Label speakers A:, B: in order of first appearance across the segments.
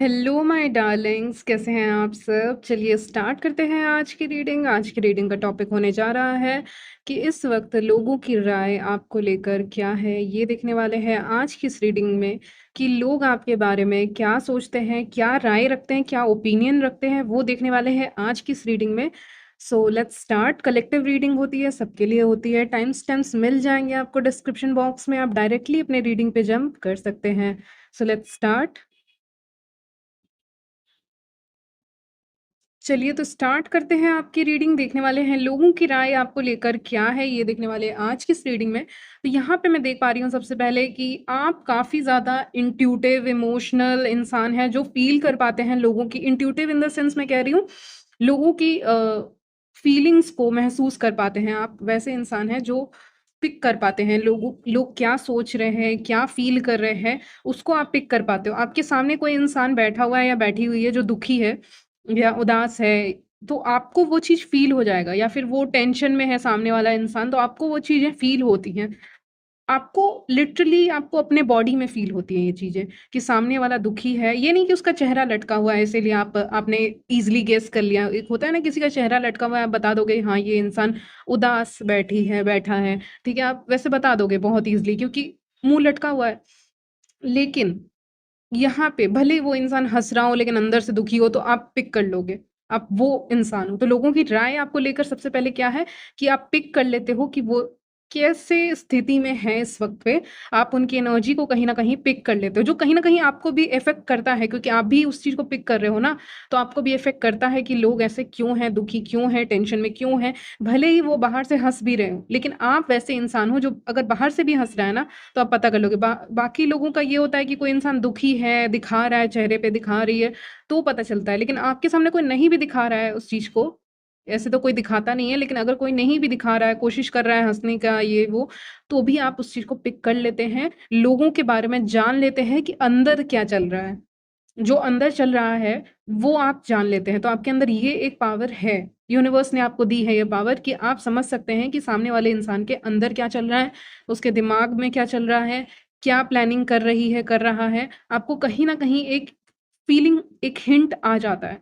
A: Hello my Darling's, कैसे हैं आप सब। चलिए स्टार्ट करते हैं आज की रीडिंग का टॉपिक होने जा रहा है कि इस वक्त लोगों की राय आपको लेकर क्या है। ये देखने वाले हैं आज की इस रीडिंग में कि लोग आपके बारे में क्या सोचते हैं, क्या राय रखते हैं, क्या ओपिनियन रखते हैं, वो देखने वाले हैं आज की इस रीडिंग में। So let's start. Collective reading होती है, सबके लिए होती है। टाइम स्टैम्प्स मिल जाएंगे आपको डिस्क्रिप्शन बॉक्स में, आप डायरेक्टली अपने रीडिंग पे जंप कर सकते हैं। So let's start. चलिए तो स्टार्ट करते हैं आपकी रीडिंग। देखने वाले हैं लोगों की राय आपको लेकर क्या है, ये देखने वाले हैं आज की इस रीडिंग में। तो यहाँ पे मैं देख पा रही हूँ सबसे पहले कि आप काफ़ी ज़्यादा इंट्यूटिव इमोशनल इंसान हैं जो फील कर पाते हैं लोगों की। इंट्यूटिव इन द सेंस मैं कह रही हूँ लोगों की फीलिंग्स को महसूस कर पाते हैं। आप वैसे इंसान हैं जो पिक कर पाते हैं लोग क्या सोच रहे हैं, क्या फील कर रहे हैं, उसको आप पिक कर पाते हो। आपके सामने कोई इंसान बैठा हुआ है या बैठी हुई है जो दुखी है या उदास है, तो आपको वो चीज़ फ़ील हो जाएगा। या फिर वो टेंशन में है सामने वाला इंसान, तो आपको वो चीज़ें फ़ील होती हैं। आपको लिटरली आपको अपने बॉडी में फ़ील होती हैं ये चीज़ें कि सामने वाला दुखी है। ये नहीं कि उसका चेहरा लटका हुआ है इसीलिए आपने ईज़िली गेस कर लिया। एक होता है ना किसी का चेहरा लटका हुआ है, आप बता दोगे हाँ, ये इंसान उदास बैठा है, ठीक है? आप वैसे बता दोगे बहुत ईज़िली क्योंकि मुँह लटका हुआ है। लेकिन यहाँ पे भले वो इंसान हँस रहा हो लेकिन अंदर से दुखी हो तो आप पिक कर लोगे, आप वो इंसान हो। तो लोगों की राय आपको लेकर सबसे पहले क्या है कि आप पिक कर लेते हो कि वो कैसे स्थिति में है इस वक़्त पे। आप उनकी एनर्जी को कहीं न कहीं पिक कर लेते हो, जो कहीं न कहीं आपको भी इफ़ेक्ट करता है क्योंकि आप भी उस चीज़ को पिक कर रहे हो ना, तो आपको भी इफ़ेक्ट करता है कि लोग ऐसे क्यों हैं, दुखी क्यों हैं, टेंशन में क्यों हैं। भले ही वो बाहर से हँस भी रहे हों, लेकिन आप वैसे इंसान हो जो अगर बाहर से भी हँस रहा है ना, तो आप पता कर लोगे। बाकी लोगों का ये होता है कि कोई इंसान दुखी है, दिखा रहा है, चेहरे पे दिखा रही है, तो पता चलता है। लेकिन आपके सामने कोई नहीं भी दिखा रहा है उस चीज़ को, ऐसे तो कोई दिखाता नहीं है, लेकिन अगर कोई नहीं भी दिखा रहा है, कोशिश कर रहा है हँसने का ये वो, तो भी आप उस चीज़ को पिक कर लेते हैं। लोगों के बारे में जान लेते हैं कि अंदर क्या चल रहा है। जो अंदर चल रहा है, वो आप जान लेते हैं। तो आपके अंदर ये एक पावर है, यूनिवर्स ने आपको दी है ये पावर कि आप समझ सकते हैं कि सामने वाले इंसान के अंदर क्या चल रहा है, उसके दिमाग में क्या चल रहा है, क्या प्लानिंग कर रहा है। आपको कहीं न कहीं एक फीलिंग, एक हिंट आ जाता है,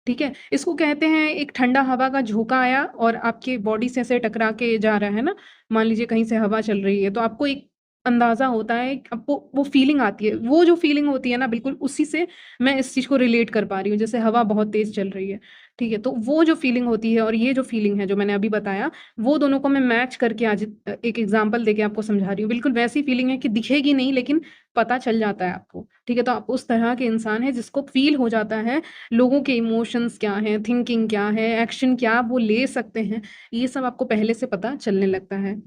A: ठीक है? इसको कहते हैं एक ठंडा हवा का झोंका आया और आपके बॉडी से ऐसे टकरा के जा रहा है ना, मान लीजिए कहीं से हवा चल रही है, तो आपको एक अंदाज़ा होता है, आपको वो फीलिंग आती है। वो जो फीलिंग होती है ना, बिल्कुल उसी से मैं इस चीज़ को रिलेट कर पा रही हूँ। जैसे हवा बहुत तेज़ चल रही है, ठीक है? तो वो जो फीलिंग होती है और ये जो फीलिंग है जो मैंने अभी बताया, वो दोनों को मैं मैच करके आज एक एग्ज़ाम्पल देके आपको समझा रही हूँ। बिल्कुल वैसी फीलिंग है कि दिखेगी नहीं लेकिन पता चल जाता है आपको, ठीक है? तो आप उस तरह के इंसान हैं जिसको फ़ील हो जाता है लोगों के इमोशंस क्या हैं, थिंकिंग क्या है, एक्शन क्या वो ले सकते हैं, ये सब आपको पहले से पता चलने लगता है।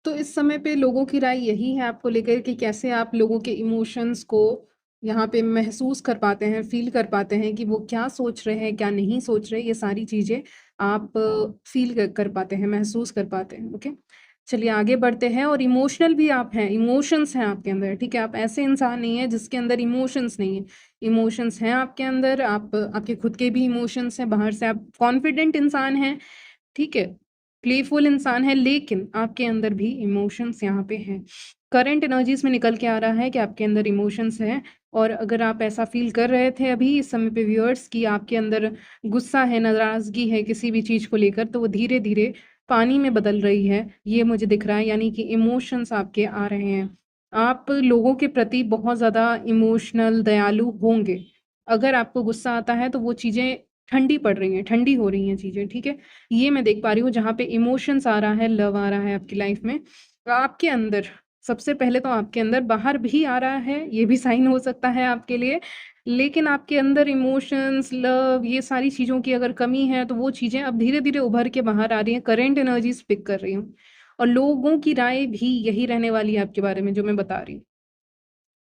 A: तो इस समय पे लोगों की राय यही है आपको लेकर कि कैसे आप लोगों के इमोशंस को यहाँ पे महसूस कर पाते हैं, फ़ील कर पाते हैं कि वो क्या सोच रहे हैं, क्या नहीं सोच रहे, ये सारी चीज़ें आप फ़ील कर पाते हैं, महसूस कर पाते हैं, ओके? चलिए आगे बढ़ते हैं। और इमोशनल भी आप हैं, इमोशंस हैं आपके अंदर, ठीक है? आप ऐसे इंसान नहीं हैं जिसके अंदर इमोशंस नहीं है। इमोशंस हैं आपके अंदर, आपके खुद के भी इमोशंस हैं, बाहर से आप कॉन्फिडेंट इंसान हैं, ठीक है? प्लेफुल इंसान है, लेकिन आपके अंदर भी इमोशंस यहाँ पे हैं। करंट एनर्जीज़ में निकल के आ रहा है कि आपके अंदर इमोशंस हैं। और अगर आप ऐसा फ़ील कर रहे थे अभी इस समय पे व्यूअर्स कि आपके अंदर गुस्सा है, नाराज़गी है किसी भी चीज़ को लेकर, तो वो धीरे-धीरे पानी में बदल रही है, ये मुझे दिख रहा है। यानी कि इमोशंस आपके आ रहे हैं। आप लोगों के प्रति बहुत ज़्यादा इमोशनल, दयालु होंगे। अगर आपको गुस्सा आता है तो वो चीज़ें ठंडी पड़ रही हैं, ठंडी हो रही हैं चीज़ें, ठीक है? ये मैं देख पा रही हूँ जहाँ पे इमोशंस आ रहा है, लव आ रहा है आपकी लाइफ में। आपके अंदर सबसे पहले तो आपके अंदर, बाहर भी आ रहा है, ये भी साइन हो सकता है आपके लिए। लेकिन आपके अंदर इमोशंस, लव ये सारी चीज़ों की अगर कमी है तो वो चीज़ें अब धीरे-धीरे उभर के बाहर आ रही हैं, करंट एनर्जीज़ पिक कर रही हूँ। और लोगों की राय भी यही रहने वाली है आपके बारे में जो मैं बता रही हूँ।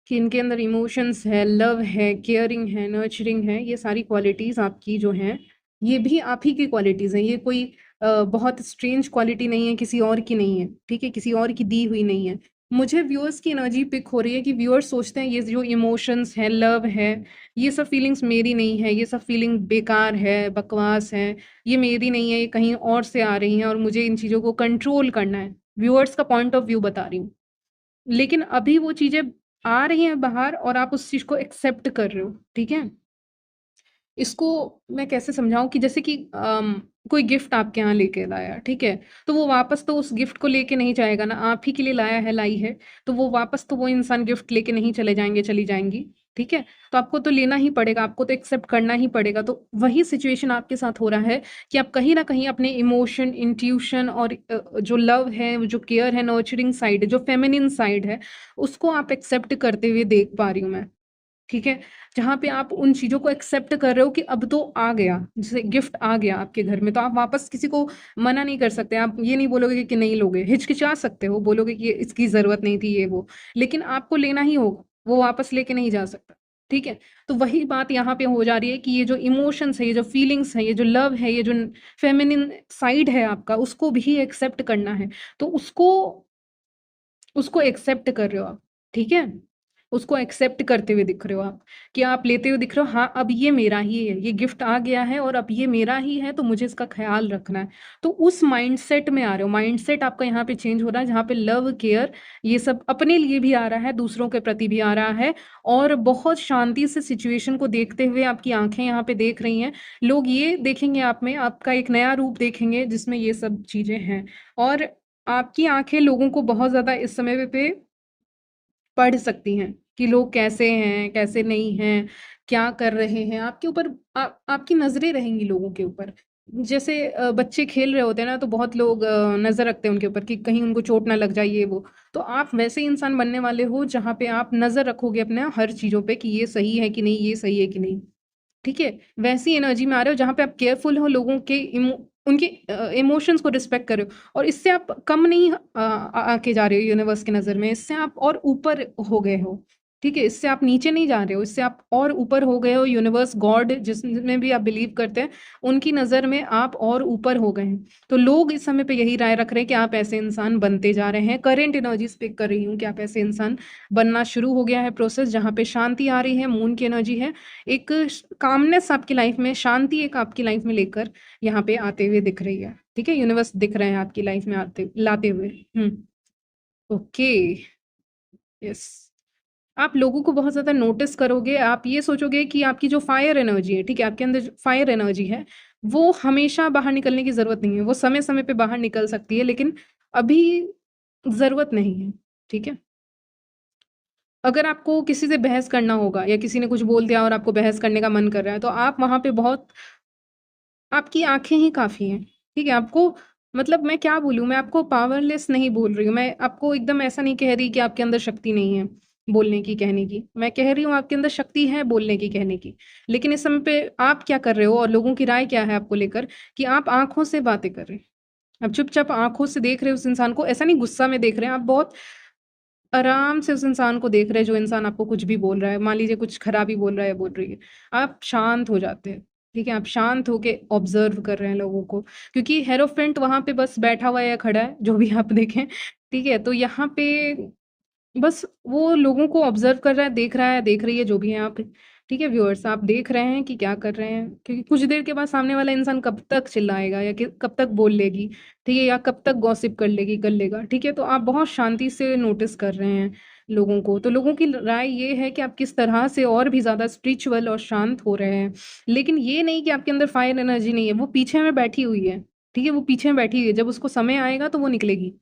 A: कि इनके अंदर इमोशंस है, लव है, केयरिंग है, नर्चरिंग है, ये सारी क्वालिटीज़ आपकी जो हैं, ये भी आप ही की क्वालिटीज़ हैं। ये कोई बहुत स्ट्रेंज क्वालिटी नहीं है, किसी और की नहीं है, ठीक है? किसी और की दी हुई नहीं है। मुझे व्यूअर्स की एनर्जी पिक हो रही है कि व्यूअर्स सोचते हैं ये जो इमोशंस है, लव है, ये सब फीलिंग्स मेरी नहीं है, ये सब फीलिंग बेकार है, बकवास है, ये मेरी नहीं है, ये कहीं और से आ रही हैं और मुझे इन चीज़ों को कंट्रोल करना है। व्यूअर्स का पॉइंट ऑफ व्यू बता रही हूँ। लेकिन अभी वो चीज़ें आ रही हैं बाहर और आप उस चीज़ को एक्सेप्ट कर रहे हो, ठीक है? इसको मैं कैसे समझाऊँ कि जैसे कि कोई गिफ्ट आपके यहाँ लेके लाया, ठीक है? तो वो वापस तो उस गिफ्ट को लेके नहीं जाएगा ना, आप ही के लिए लाया है, लाई है, तो वो वापस तो वो इंसान गिफ्ट लेके नहीं चले जाएँगे, चली जाएँगी, ठीक है? तो आपको तो लेना ही पड़ेगा, आपको तो एक्सेप्ट करना ही पड़ेगा। तो वही सिचुएशन आपके साथ हो रहा है कि आप कहीं न कहीं अपने इमोशन, इंट्यूशन और जो लव है, जो केयर है, नर्चरिंग साइड है, जो फेमिनिन साइड है, उसको आप एक्सेप्ट करते हुए देख पा रही हूँ मैं। ठीक है? जहाँ पे आप उन चीज़ों को एक्सेप्ट कर रहे हो कि अब तो आ गया, जैसे गिफ्ट आ गया आपके घर में, तो आप वापस किसी को मना नहीं कर सकते। आप ये नहीं बोलोगे कि नहीं लोगे, हिचकिचा सकते हो, बोलोगे कि इसकी ज़रूरत नहीं थी ये वो, लेकिन आपको लेना ही होगा, वो वापस लेके नहीं जा सकता, ठीक है? तो वही बात यहाँ पे हो जा रही है कि ये जो इमोशंस है, ये जो फीलिंग्स है, ये जो लव है, ये जो फेमिनिन साइड है आपका, उसको भी एक्सेप्ट करना है। तो उसको उसको एक्सेप्ट कर रहे हो आप, ठीक है? उसको एक्सेप्ट करते हुए दिख रहे हो आप, कि आप लेते हुए दिख रहे हो, हाँ, अब ये मेरा ही है, ये गिफ्ट आ गया है और अब ये मेरा ही है, तो मुझे इसका ख़्याल रखना है। तो उस माइंडसेट में आ रहे हो, माइंडसेट आपका यहाँ पे चेंज हो रहा है, जहाँ पे लव, केयर ये सब अपने लिए भी आ रहा है, दूसरों के प्रति भी आ रहा है और बहुत शांति से सिचुएशन को देखते हुए आपकी आँखें यहाँ पे देख रही हैं। लोग ये देखेंगे आप में, आपका एक नया रूप देखेंगे जिसमें ये सब चीज़ें हैं और आपकी आँखें लोगों को बहुत ज़्यादा इस समय पे पढ़ सकती हैं कि लोग कैसे हैं, कैसे नहीं हैं, क्या कर रहे हैं। आपके ऊपर आपकी नज़रें रहेंगी लोगों के ऊपर। जैसे बच्चे खेल रहे होते हैं ना, तो बहुत लोग नज़र रखते हैं उनके ऊपर कि कहीं उनको चोट ना लग जाए ये वो। तो आप वैसे ही इंसान बनने वाले हो जहाँ पे आप नज़र रखोगे अपने हर चीज़ों पे कि ये सही है कि नहीं, ये सही है कि नहीं। ठीक है? वैसी एनर्जी में आ रहे हो जहाँ पे आप केयरफुल हो लोगों के उनके इमोशंस को रिस्पेक्ट कर रहे हो और इससे आप कम नहीं आके जा रहे हो यूनिवर्स की नज़र में, इससे आप और ऊपर हो गए हो, ठीक है? इससे आप नीचे नहीं जा रहे हो, इससे आप और ऊपर हो गए हो, यूनिवर्स, गॉड जिसमें भी आप बिलीव करते हैं, उनकी नज़र में आप और ऊपर हो गए हैं। तो लोग इस समय पे यही राय रख रहे हैं कि आप ऐसे इंसान बनते जा रहे हैं। करंट एनर्जी स्पीक कर रही हूँ कि आप ऐसे इंसान बनना शुरू हो गया है प्रोसेस, जहाँ पे शांति आ रही है, मून की एनर्जी है। एक कामनेस आपकी लाइफ में, शांति एक आपकी लाइफ में लेकर यहाँ पे आते हुए दिख रही है, ठीक है? यूनिवर्स दिख रहे हैं आपकी लाइफ में आते लाते हुए। Okay, yes. आप लोगों को बहुत ज़्यादा नोटिस करोगे, आप ये सोचोगे कि आपकी जो फायर एनर्जी है, ठीक है? आपके अंदर जो फायर एनर्जी है, वो हमेशा बाहर निकलने की ज़रूरत नहीं है, वो समय-समय पे बाहर निकल सकती है, लेकिन अभी ज़रूरत नहीं है, ठीक है? अगर आपको किसी से बहस करना होगा या किसी ने कुछ बोल दिया और आपको बहस करने का मन कर रहा है, तो आप वहाँ पे बहुत आपकी आँखें ही काफ़ी हैं, ठीक है? आपको मतलब मैं क्या बोलूँ, मैं आपको पावरलेस नहीं बोल रही हूँ, मैं आपको एकदम ऐसा नहीं कह रही कि आपके अंदर शक्ति नहीं है, बोलने की, कहने की। मैं कह रही हूँ आपके अंदर शक्ति है बोलने की, कहने की। लेकिन इस समय पे आप क्या कर रहे हो और लोगों की राय क्या है आपको लेकर कि आप आँखों से बातें कर रहे हैं। आप चुपचाप आँखों से देख रहे हो उस इंसान को, ऐसा नहीं गुस्सा में देख रहे हैं, आप बहुत आराम से उस इंसान को देख रहे हैं जो इंसान आपको कुछ भी बोल रहा है, मान लीजिए कुछ खराबी बोल रहा है या बोल रही है, आप शांत हो जाते हैं, ठीक है? आप शांत होके ऑब्ज़र्व कर रहे हैं लोगों को, क्योंकि हेरोफेंट वहाँ पे बस बैठा हुआ है या खड़ा है, जो भी आप देखें, ठीक है? तो यहाँ पे बस वो लोगों को ऑब्ज़र्व कर रहा है, देख रही है, जो भी हैं आप, ठीक है व्यूअर्स? आप देख रहे हैं कि क्या कर रहे हैं, क्योंकि कुछ देर के बाद सामने वाला इंसान कब तक चिल्लाएगा या कि कब तक बोल लेगी, ठीक है? या कब तक गॉसिप कर लेगी, कर लेगा, ठीक है? तो आप बहुत शांति से नोटिस कर रहे हैं लोगों को। तो लोगों की राय ये है कि आप किस तरह से और भी ज़्यादा स्पिरिचुअल और शांत हो रहे हैं। लेकिन ये नहीं कि आपके अंदर फायर एनर्जी नहीं है, वो पीछे में बैठी हुई है, ठीक है? वो पीछे में बैठी हुई है, जब उसको समय आएगा तो वो निकलेगी।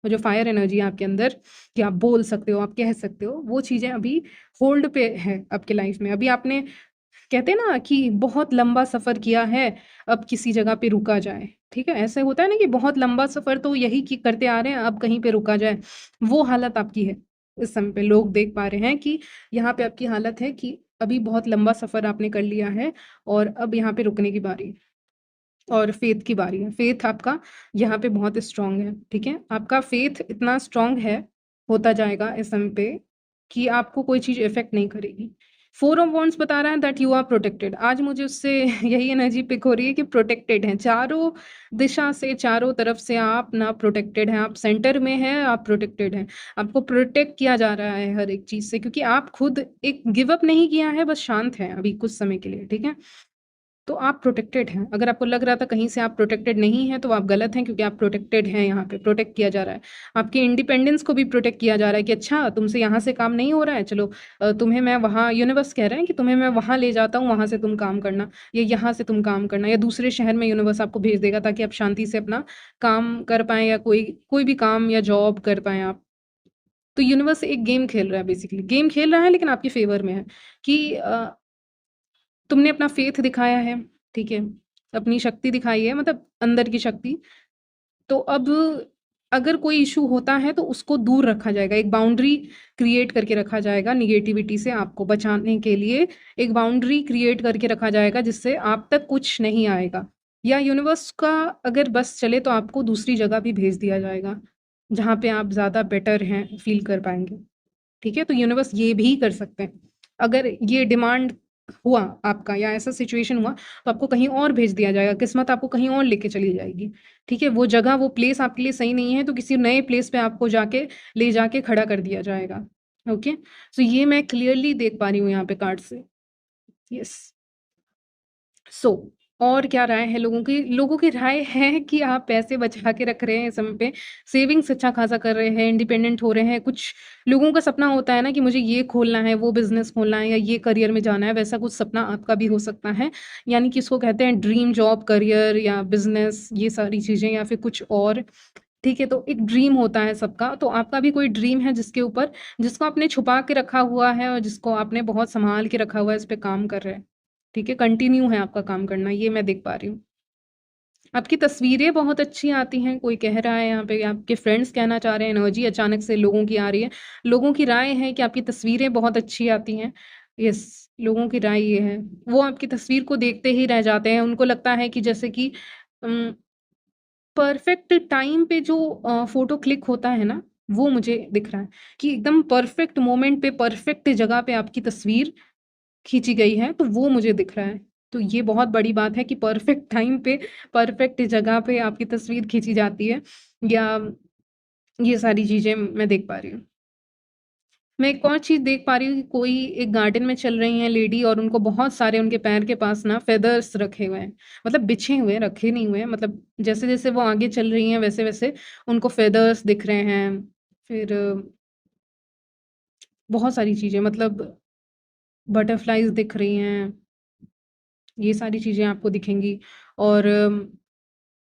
A: वो जो फायर एनर्जी है आपके अंदर कि आप बोल सकते हो, आप कह सकते हो, वो चीज़ें अभी होल्ड पे है आपके लाइफ में। अभी आपने कहते हैं ना कि बहुत लंबा सफ़र किया है, अब किसी जगह पे रुका जाए, ठीक है? ऐसे होता है ना कि बहुत लंबा सफ़र तो यही कि करते आ रहे हैं, अब कहीं पे रुका जाए, वो हालत आपकी है। इस समय पे लोग देख पा रहे हैं कि यहाँ पे आपकी हालत है कि अभी बहुत लंबा सफ़र आपने कर लिया है और अब यहाँ पे रुकने की बारी है। और फ़ेथ की बारी है। फ़ेथ आपका यहाँ पे बहुत स्ट्रॉन्ग है, ठीक है? आपका फ़ेथ इतना स्ट्रॉन्ग है, होता जाएगा इस समय पे कि आपको कोई चीज़ इफ़ेक्ट नहीं करेगी। 4 ऑफ वांड्स बता रहा है दैट यू आर प्रोटेक्टेड। आज मुझे उससे यही एनर्जी पिक हो रही है कि प्रोटेक्टेड हैं। चारों दिशा से, चारों तरफ से आप ना प्रोटेक्टेड हैं। आप सेंटर में हैं, आप प्रोटेक्टेड हैं। आपको प्रोटेक्ट किया जा रहा है हर एक चीज़ से, क्योंकि आप खुद एक गिव अप नहीं किया है, बस शांत हैं अभी कुछ समय के लिए, ठीक है? तो आप प्रोटेक्टेड हैं। अगर आपको लग रहा था कहीं से आप प्रोटेक्टेड नहीं हैं, तो आप गलत हैं, क्योंकि आप प्रोटेक्टेड हैं, यहाँ पे प्रोटेक्ट किया जा रहा है। आपकी इंडिपेंडेंस को भी प्रोटेक्ट किया जा रहा है कि अच्छा तुमसे यहाँ से काम नहीं हो रहा है, चलो तुम्हें मैं वहाँ, यूनिवर्स कह रहे हैं कि तुम्हें मैं वहाँ ले जाता हूँ, वहाँ से तुम काम करना, या यहाँ से तुम काम करना, या दूसरे शहर में यूनिवर्स आपको भेज देगा ताकि आप शांति से अपना काम कर पाएँ, या कोई कोई भी काम या जॉब कर पाएँ आप। तो यूनिवर्स एक गेम खेल रहा है, बेसिकली गेम खेल रहा है, लेकिन आपके फेवर में है कि तुमने अपना फेथ दिखाया है, ठीक है? अपनी शक्ति दिखाई है, मतलब अंदर की शक्ति। तो अब अगर कोई इश्यू होता है तो उसको दूर रखा जाएगा, एक बाउंड्री क्रिएट करके रखा जाएगा, नेगेटिविटी से आपको बचाने के लिए एक बाउंड्री क्रिएट करके रखा जाएगा, जिससे आप तक कुछ नहीं आएगा। या यूनिवर्स का अगर बस चले तो आपको दूसरी जगह भी भेज दिया जाएगा, जहाँ पे आप ज़्यादा बेटर हैं, फ़ील कर पाएँगे। ठीक है? तो यूनिवर्स ये भी कर सकते हैं। अगर ये डिमांड हुआ आपका, या ऐसा सिचुएशन हुआ, तो आपको कहीं और भेज दिया जाएगा, किस्मत आपको कहीं और लेके चली जाएगी। ठीक है? वो जगह, वो प्लेस आपके लिए सही नहीं है, तो किसी नए प्लेस पे आपको जाके ले जाके खड़ा कर दिया जाएगा। ओके? सो ये मैं क्लियरली देख पा रही हूँ यहाँ पे कार्ड से। यस। सो और क्या राय है लोगों की? लोगों की राय है कि आप पैसे बचा के रख रहे हैं इस समय पे, सेविंग्स अच्छा खासा कर रहे हैं, इंडिपेंडेंट हो रहे हैं। कुछ लोगों का सपना होता है ना कि मुझे ये खोलना है, वो बिज़नेस खोलना है, या ये करियर में जाना है, वैसा कुछ सपना आपका भी हो सकता है। यानी कि इसको कहते हैं ड्रीम जॉब, करियर या बिज़नेस, ये सारी चीज़ें, या फिर कुछ और। ठीक है? तो एक ड्रीम होता है सबका, तो आपका भी कोई ड्रीम है जिसके ऊपर, जिसको आपने छुपा के रखा हुआ है और जिसको आपने बहुत सँभाल के रखा हुआ है, इस पे काम कर रहे हैं। ठीक है? कंटिन्यू है आपका काम करना, ये मैं देख पा रही हूँ। आपकी तस्वीरें बहुत अच्छी आती हैं, कोई कह रहा है यहाँ पे, आपके फ्रेंड्स कहना चाह रहे हैं, एनर्जी अचानक से लोगों की आ रही है। लोगों की राय है कि आपकी तस्वीरें बहुत अच्छी आती हैं। यस, लोगों की राय ये है। वो आपकी तस्वीर को देखते ही रह जाते हैं, उनको लगता है कि जैसे कि उम, परफेक्ट टाइम पे जो फ़ोटो क्लिक होता है ना, वो मुझे दिख रहा है कि एकदम परफेक्ट मोमेंट पे, परफेक्ट जगह पे आपकी तस्वीर खींची गई है, तो वो मुझे दिख रहा है। तो ये बहुत बड़ी बात है कि परफेक्ट टाइम पे, परफेक्ट जगह पे आपकी तस्वीर खींची जाती है, या ये सारी चीज़ें मैं देख पा रही हूँ। मैं एक और चीज़ देख पा रही हूँ कि कोई एक गार्डन में चल रही हैं लेडी, और उनको बहुत सारे उनके पैर के पास ना फेदर्स रखे हुए हैं। मतलब बिछे हुए हैं, रखे नहीं हुए हैं, मतलब जैसे-जैसे वो आगे चल रही हैं वैसे-वैसे उनको फेदर्स दिख रहे हैं। फिर बहुत सारी चीज़ें, मतलब बटरफ्लाइज़ दिख रही हैं। ये सारी चीज़ें आपको दिखेंगी, और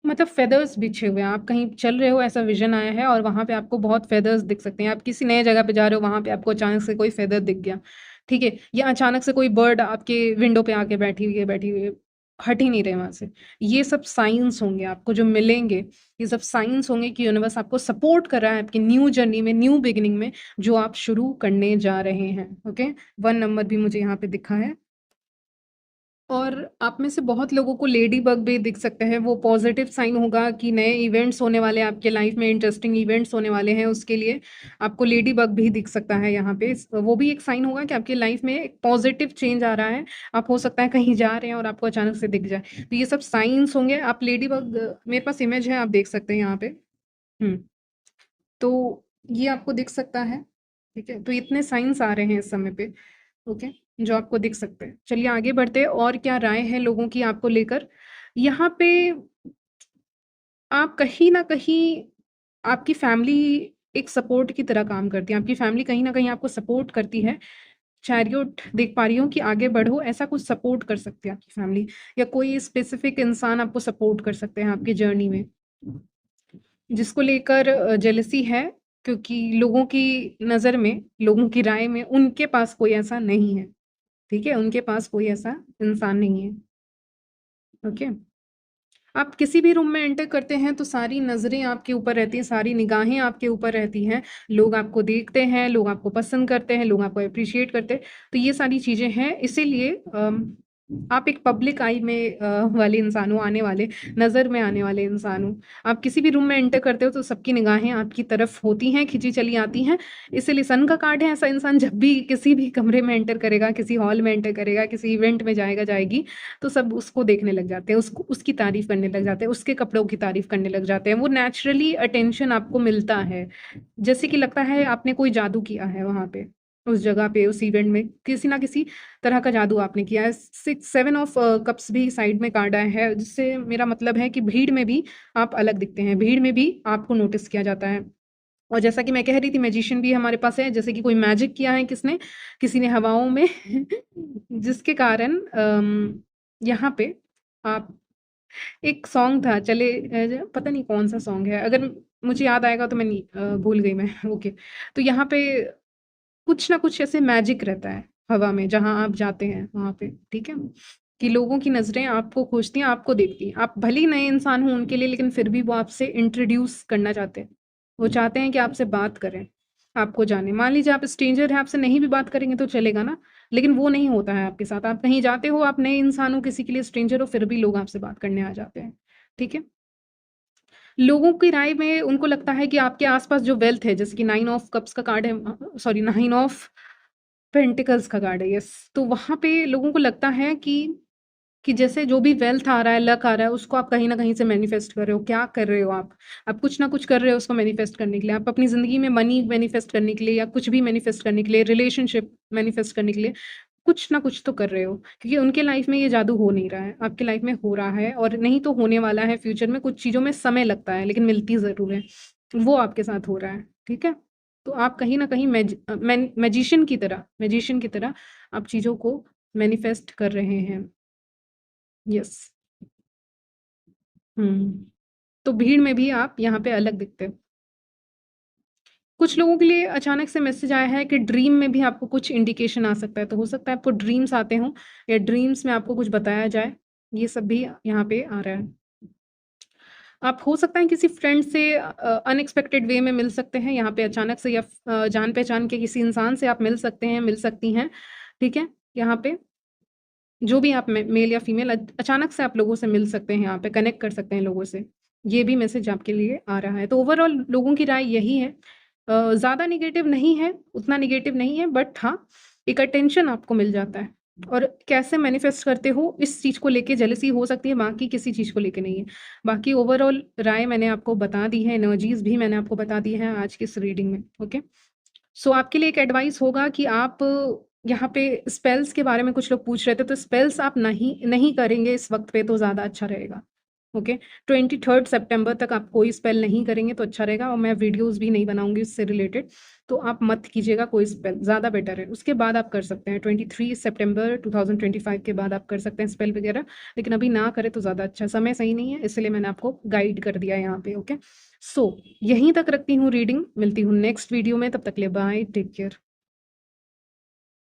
A: मतलब फेदर्स बिछे हुए हैं। आप कहीं चल रहे हो, ऐसा विज़न आया है, और वहाँ पे आपको बहुत फेदर्स दिख सकते हैं। आप किसी नए जगह पे जा रहे हो, वहाँ पे आपको अचानक से कोई फेदर दिख गया, ठीक है? या अचानक से कोई बर्ड आपके विंडो पे आके बैठी हुई है, हट ही नहीं रहे वहाँ से। ये सब साइन्स होंगे आपको जो मिलेंगे, ये सब साइन्स होंगे कि यूनिवर्स आपको सपोर्ट कर रहा है आपकी न्यू जर्नी में, न्यू बिगिनिंग में, जो आप शुरू करने जा रहे हैं, ओके? 1 नंबर भी मुझे यहाँ पे दिखा है। और आप में से बहुत लोगों को लेडी बग भी दिख सकते हैं, वो पॉजिटिव साइन होगा कि नए इवेंट्स होने वाले हैं आपके लाइफ में, इंटरेस्टिंग इवेंट्स होने वाले हैं, उसके लिए आपको लेडी बग भी दिख सकता है यहाँ पे। वो भी एक साइन होगा कि आपकी लाइफ में एक पॉजिटिव चेंज आ रहा है। आप हो सकता है कहीं जा रहे हैं और आपको अचानक से दिख जाए, तो ये सब साइंस होंगे। आप लेडी बग, मेरे पास इमेज है, आप देख सकते हैं यहाँ पे। तो ये आपको दिख सकता है, ठीक है? तो इतने साइंस आ रहे हैं इस समय पे, ओके, जो आपको दिख सकते हैं। चलिए आगे बढ़ते हैं, और क्या राय है लोगों की आपको लेकर? यहाँ पे आप कहीं न कहीं, आपकी फैमिली एक सपोर्ट की तरह काम करती है। आपकी फैमिली कहीं न कहीं आपको सपोर्ट करती है। चैरियोट देख पा रही हूँ कि आगे बढ़ो, ऐसा कुछ सपोर्ट कर सकती है आपकी फैमिली, या कोई स्पेसिफिक इंसान आपको सपोर्ट कर सकते हैं आपकी जर्नी में। जिसको लेकर जेलसी है, क्योंकि लोगों की नज़र में, लोगों की राय में उनके पास कोई ऐसा नहीं है, ठीक है? उनके पास कोई ऐसा इंसान नहीं है, ओके? आप किसी भी रूम में एंटर करते हैं तो सारी नज़रें आपके ऊपर रहती हैं, सारी निगाहें आपके ऊपर रहती हैं। लोग आपको देखते हैं, लोग आपको पसंद करते हैं, लोग आपको एप्रिशिएट करते हैं। तो ये सारी चीज़ें हैं, इसीलिए आप एक पब्लिक आई में वाले इंसान हो, आने वाले, नज़र में आने वाले इंसान हो। आप किसी भी रूम में एंटर करते हो तो सबकी निगाहें आपकी तरफ होती हैं, खिंची चली आती हैं। इसीलिए सन का कार्ड है, ऐसा इंसान जब भी किसी भी कमरे में एंटर करेगा, किसी हॉल में एंटर करेगा, किसी इवेंट में जाएगा, जाएगी, तो सब उसको देखने लग जाते हैं, उसको, उसकी तारीफ़ करने लग जाते हैं, उसके कपड़ों की तारीफ़ करने लग जाते हैं। वो नेचुरली अटेंशन आपको मिलता है, जैसे कि लगता है आपने कोई जादू किया है वहाँ पे। उस जगह पे, उस इवेंट में किसी ना किसी तरह का जादू आपने किया है। 7 ऑफ कप्स भी साइड में कार्ड आया है, जिससे मेरा मतलब है कि भीड़ में भी आप अलग दिखते हैं, भीड़ में भी आपको नोटिस किया जाता है। और जैसा कि मैं कह रही थी, मैजिशियन भी हमारे पास है, जैसे कि कोई मैजिक किया है किसने, किसी ने हवाओं में जिसके कारण यहाँ पे आप, एक सॉन्ग था चले, पता नहीं कौन-सा सॉन्ग है, अगर मुझे याद आएगा तो मैं नहीं, भूल गई मैं। ओके। तो यहाँ पे कुछ ना कुछ ऐसे मैजिक रहता है हवा में, जहाँ आप जाते हैं वहाँ पे, ठीक है? कि लोगों की नज़रें आपको खोजती हैं, आपको देखती हैं। आप भले ही नए इंसान हो उनके लिए, लेकिन फिर भी वो आपसे इंट्रोड्यूस करना चाहते हैं। वो चाहते हैं कि आपसे बात करें, आपको जानें। मान लीजिए आप स्ट्रेंजर हैं, आपसे नहीं भी बात करेंगे तो चलेगा ना, लेकिन वो नहीं होता है आपके साथ। आप कहीं जाते हो, आप नए इंसान हो, किसी के लिए स्ट्रेंजर हो, फिर भी लोग आपसे बात करने आ जाते हैं, ठीक है? लोगों की राय में उनको लगता है कि आपके आस-पास जो वेल्थ है, जैसे कि 9 ऑफ कप्स का कार्ड है, सॉरी 9 ऑफ पेंटिकल्स का कार्ड है, यस। तो वहाँ पे लोगों को लगता है कि जैसे जो भी वेल्थ आ रहा है, लक आ रहा है, उसको आप कहीं न कहीं से मैनिफेस्ट कर रहे हो। क्या कर रहे हो आप? आप कुछ ना कुछ कर रहे हो उसको मैनिफेस्ट करने के लिए। आप अपनी ज़िंदगी में मनी मैनिफेस्ट करने के लिए, या कुछ भी मैनिफेस्ट करने के लिए, रिलेशनशिप मैनिफेस्ट करने के लिए, कुछ ना कुछ तो कर रहे हो। क्योंकि उनके लाइफ़ में ये जादू हो नहीं रहा है, आपके लाइफ़ में हो रहा है, और नहीं तो होने वाला है फ्यूचर में। कुछ चीज़ों में समय लगता है, लेकिन मिलती ज़रूर है। वो आपके साथ हो रहा है, ठीक है? तो आप कहीं न कहीं मैजिशियन की तरह आप चीज़ों को मैनिफेस्ट कर रहे हैं। यस। हुँ। तो भीड़ में भी आप यहाँ पे अलग दिखते हो। कुछ लोगों के लिए अचानक से मैसेज आया है कि ड्रीम में भी आपको कुछ इंडिकेशन आ सकता है, तो हो सकता है आपको ड्रीम्स आते हों, या ड्रीम्स में आपको कुछ बताया जाए, ये सब भी यहाँ पे आ रहा है। आप हो सकता है किसी फ्रेंड से अनएक्सपेक्टेड वे में मिल सकते हैं यहाँ पे अचानक से, या जान-पहचान के किसी इंसान से आप मिल सकते हैं, मिल सकती हैं, ठीक है? यहाँ पे जो भी आप मेल या फीमेल, अचानक से आप लोगों से मिल सकते हैं, यहाँ पे कनेक्ट कर सकते हैं लोगों से। ये भी मैसेज आपके लिए आ रहा है। तो ओवरऑल लोगों की राय यही है। ज़्यादा नेगेटिव नहीं है, उतना नेगेटिव नहीं है, बट हाँ, एक अटेंशन आपको मिल जाता है। और कैसे मैनिफेस्ट करते हो, इस चीज़ को लेके जेलसी हो सकती है, बाकी किसी चीज़ को लेके नहीं है। बाकी ओवरऑल राय मैंने आपको बता दी है, एनर्जीज़ भी मैंने आपको बता दी है आज की इस रीडिंग में, ओके? सो आपके लिए एक एडवाइस होगा कि आप यहाँ पे स्पेल्स के बारे में कुछ लोग पूछ रहे थे, तो स्पेल्स आप नहीं नहीं करेंगे इस वक़्त पे तो ज़्यादा अच्छा रहेगा, ओके? 23 सितंबर तक आप कोई स्पेल नहीं करेंगे तो अच्छा रहेगा, और मैं वीडियोज़ भी नहीं बनाऊँगी इससे रिलेटेड, तो आप मत कीजिएगा कोई स्पेल, ज़्यादा बेटर है। उसके बाद आप कर सकते हैं, 23 सितंबर 2025 के बाद आप कर सकते हैं स्पेल वगैरह, लेकिन अभी ना करें तो ज़्यादा अच्छा है। समय सही नहीं है, इसलिए मैंने आपको गाइड कर दिया है यहाँ पे, ओके? सो यहीं तक रखती हूँ रीडिंग, मिलती हूँ नेक्स्ट वीडियो में, तब तक के लिए बाय, टेक केयर।